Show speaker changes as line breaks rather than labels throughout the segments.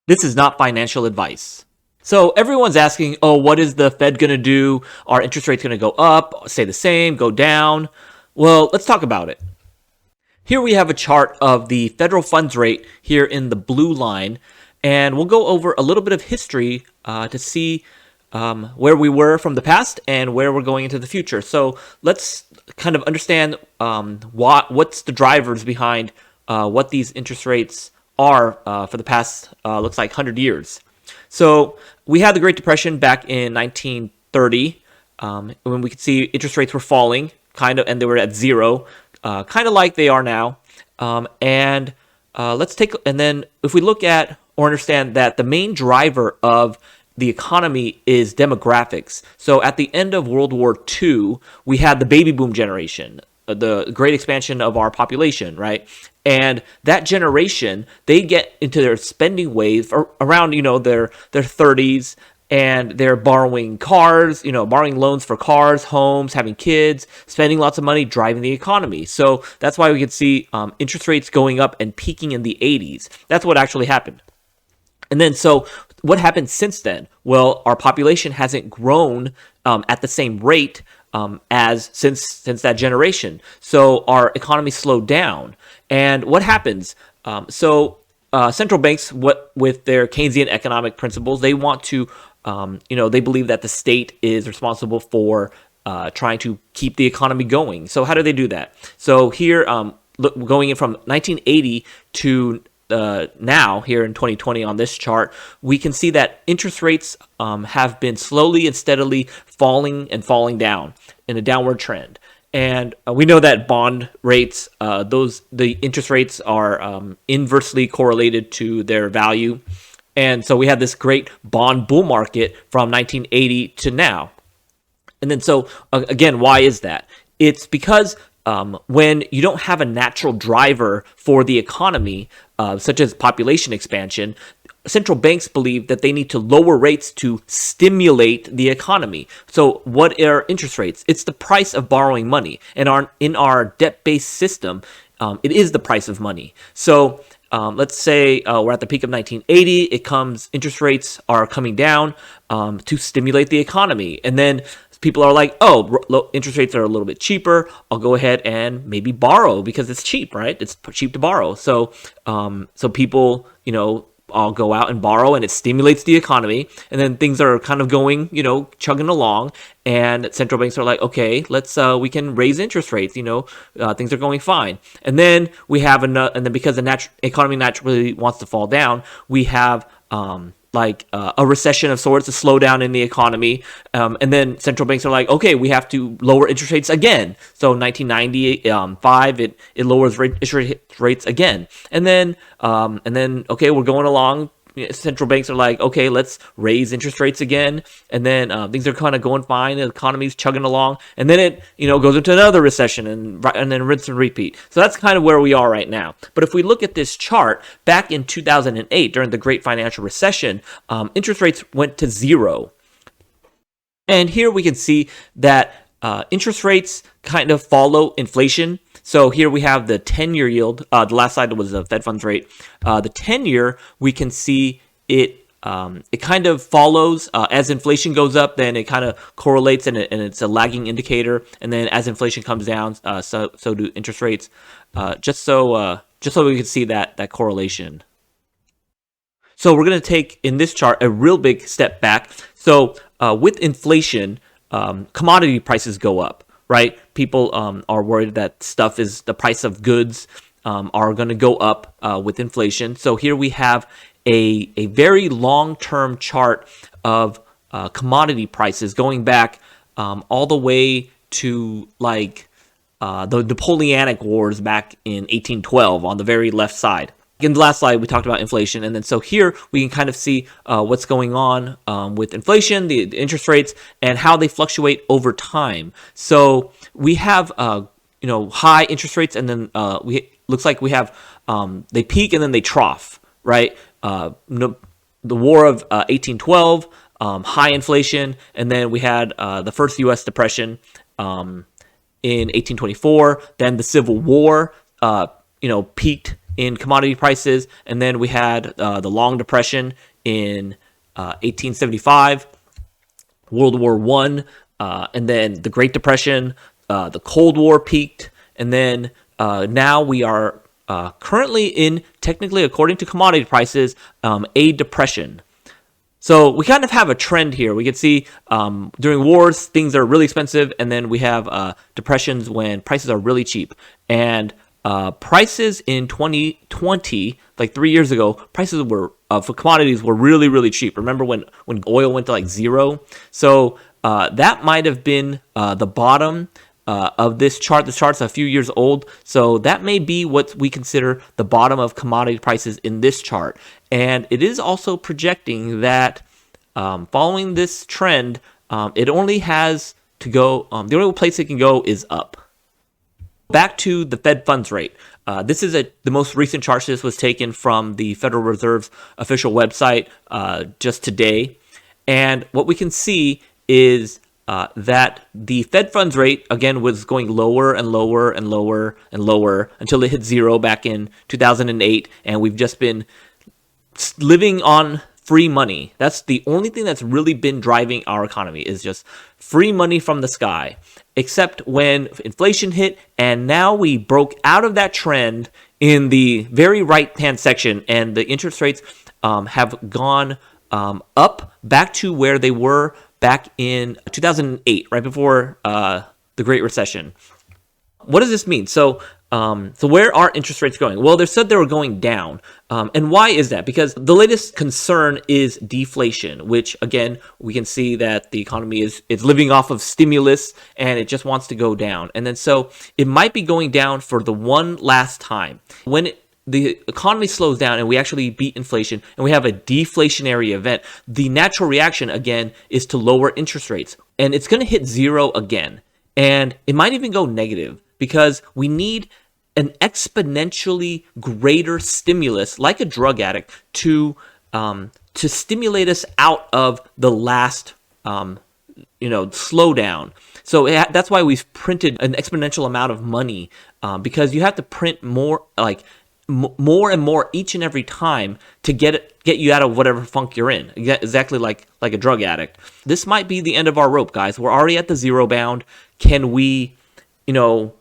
This is not financial advice. So everyone's asking, oh, what is the Fed going to do? Are interest rates going to go up, stay the same, go down? Well, let's talk about it. Here we have a chart of the federal funds rate here in the blue line, and we'll go over a little bit of history to see where we were from the past and where we're going into the future. So let's kind of understand what's the drivers behind what these interest rates are for the past, looks like 100 years. So we had the Great Depression back in 1930, when we could see interest rates were falling, kind of, and they were at zero, kind of like they are now. And then if we look at or understand that the main driver of the economy is demographics. So at the end of World War II, we had the baby boom generation, the great expansion of our population, right? And that generation, they get into their spending wave around, their 30s, and they're borrowing cars, borrowing loans for cars, homes, having kids, spending lots of money, driving the economy. So that's why we can see interest rates going up and peaking in the 80s. That's what actually happened. And then, so what happened since then? Well, our population hasn't grown at the same rate as since that generation. So our economy slowed down. And what happens? Central banks, with their Keynesian economic principles, they want to, they believe that the state is responsible for trying to keep the economy going. So how do they do that? So here, going in from 1980 to now, here in 2020 on this chart, we can see that interest rates have been slowly and steadily falling down in a downward trend. And we know that bond rates, the interest rates are inversely correlated to their value. And so we had this great bond bull market from 1980 to now. And then again, why is that? It's because when you don't have a natural driver for the economy, such as population expansion, central banks believe that they need to lower rates to stimulate the economy. So what are interest rates? It's the price of borrowing money. And in our debt-based system, it is the price of money. So let's say we're at the peak of 1980. Interest rates are coming down to stimulate the economy. And then people are like, oh, interest rates are a little bit cheaper. I'll go ahead and maybe borrow because it's cheap, right? It's cheap to borrow. So people, I'll go out and borrow, and it stimulates the economy. And then things are kind of going, chugging along. And central banks are like, okay, we can raise interest rates. Things are going fine. And then we have and then because the economy naturally wants to fall down, we have a recession of sorts, a slowdown in the economy, and then central banks are like, okay, we have to lower interest rates again. So 1995, it lowers interest rates again, and then okay, we're going along. Central banks are like, okay, let's raise interest rates again, and then things are kind of going fine. The economy's chugging along, and then it goes into another recession, and then rinse and repeat. So that's kind of where we are right now. But if we look at this chart, back in 2008 during the Great Financial Recession, interest rates went to zero, and here we can see that interest rates kind of follow inflation. So here we have the 10-year yield. The last slide was the Fed funds rate. The 10-year, we can see it kind of follows as inflation goes up, then it kind of correlates, and it's a lagging indicator. And then as inflation comes down, so do interest rates. Just so we can see that correlation. So we're going to take in this chart a real big step back. So with inflation, commodity prices go up. Right? People are worried that the price of goods are going to go up with inflation. So here we have a very long-term chart of commodity prices going back all the way to the Napoleonic Wars back in 1812 on the very left side. In the last slide, we talked about inflation, and then so here we can kind of see what's going on with inflation, the interest rates, and how they fluctuate over time. So we have high interest rates, and then looks like we have they peak and then they trough, right? The War of 1812, high inflation, and then we had the first U.S. Depression in 1824. Then the Civil War, peaked in commodity prices, and then we had the Long Depression in 1875, World War One, and then the Great Depression, the Cold War peaked, and then now we are currently in, technically according to commodity prices, a depression. So we kind of have a trend here. We can see during wars, things are really expensive, and then we have depressions when prices are really cheap. And prices in 2020, like 3 years ago, prices were for commodities were really, really cheap. Remember when oil went to like zero? So that might have been the bottom of this chart. The chart's a few years old, so that may be what we consider the bottom of commodity prices in this chart. And it is also projecting that following this trend, it only has to go, the only place it can go is up. Back to the Fed funds rate. This is the most recent chart. This was taken from the Federal Reserve's official website just today. And what we can see is that the Fed funds rate, again, was going lower and lower and lower and lower until it hit zero back in 2008. And we've just been living on free money. That's the only thing that's really been driving our economy, is just free money from the sky. Except when inflation hit, and now we broke out of that trend in the very right-hand section, and the interest rates have gone up back to where they were back in 2008, right before the Great Recession. What does this mean? So where are interest rates going? Well, they said they were going down. And why is that? Because the latest concern is deflation, which, again, we can see that the economy is living off of stimulus, and it just wants to go down. And then so it might be going down for the one last time. When the economy slows down and we actually beat inflation and we have a deflationary event, the natural reaction, again, is to lower interest rates. And it's going to hit zero again. And it might even go negative, because we need an exponentially greater stimulus, like a drug addict, to stimulate us out of the last slowdown. So that's why we've printed an exponential amount of money, because you have to print more, more and more each and every time to get you out of whatever funk you're in. Exactly like a drug addict. This might be the end of our rope, guys. We're already at the zero bound. Can we,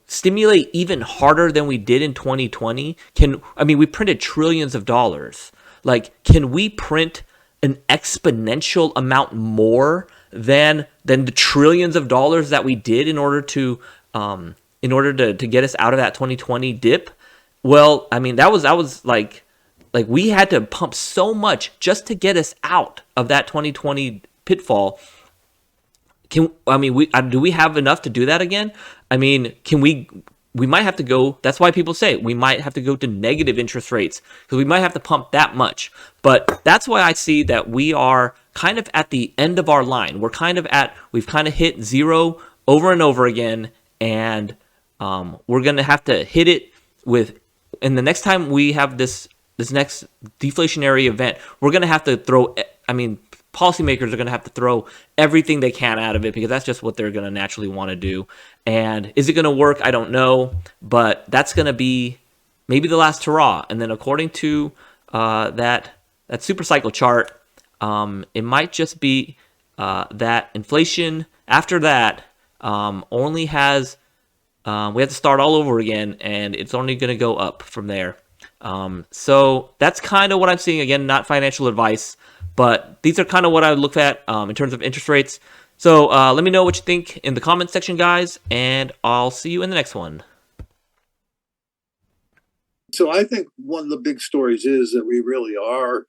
stimulate even harder than we did in 2020? We printed trillions of dollars. Can we print an exponential amount more than the trillions of dollars that we did in order to get us out of that 2020 dip? Well, that was like we had to pump so much just to get us out of that 2020 pitfall. Do we have enough to do that again? We might have to go. That's why people say we might have to go to negative interest rates, because we might have to pump that much. But that's why I see that we are kind of at the end of our line. We've kind of hit zero over and over again, and we're going to have to hit it and the next time we have this next deflationary event, we're going to have to throw, policymakers are going to have to throw everything they can out of it, because that's just what they're going to naturally want to do. And is it going to work? I don't know, but that's going to be maybe the last hurrah. And then according to that super cycle chart, it might just be that inflation after that only has, we have to start all over again, and it's only going to go up from there. So that's kind of what I'm seeing. Again, not financial advice, but these are kind of what I would look at in terms of interest rates. So let me know what you think in the comment section, guys, and I'll see you in the next one.
So I think one of the big stories is that we really are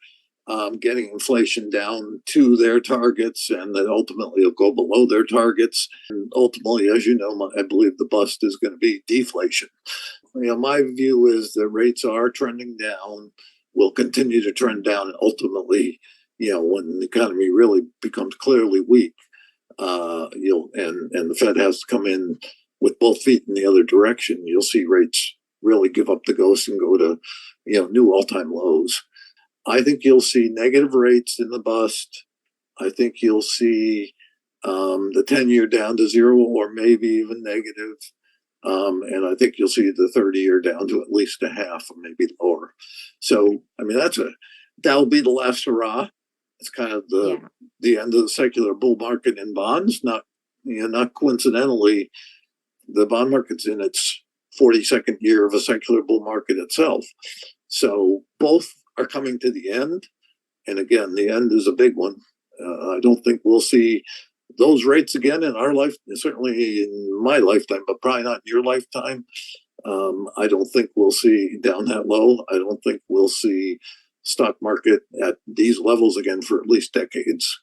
getting inflation down to their targets, and that ultimately it'll go below their targets. And ultimately, as you know, I believe the bust is going to be deflation. My view is that rates are trending down, will continue to trend down, and ultimately, when the economy really becomes clearly weak, and the Fed has to come in with both feet in the other direction, you'll see rates really give up the ghost and go to, new all-time lows. I think you'll see negative rates in the bust. I think you'll see the 10-year down to zero or maybe even negative. And I think you'll see the 30-year down to at least a half or maybe lower. So, I mean, that'll be the last hurrah. It's kind of the end of the secular bull market in bonds. Not coincidentally, the bond market's in its 42nd year of a secular bull market itself. So both are coming to the end. And again, the end is a big one. I don't think we'll see those rates again in our life, certainly in my lifetime, but probably not in your lifetime. I don't think we'll see down that low. I don't think we'll see stock market at these levels again for at least decades.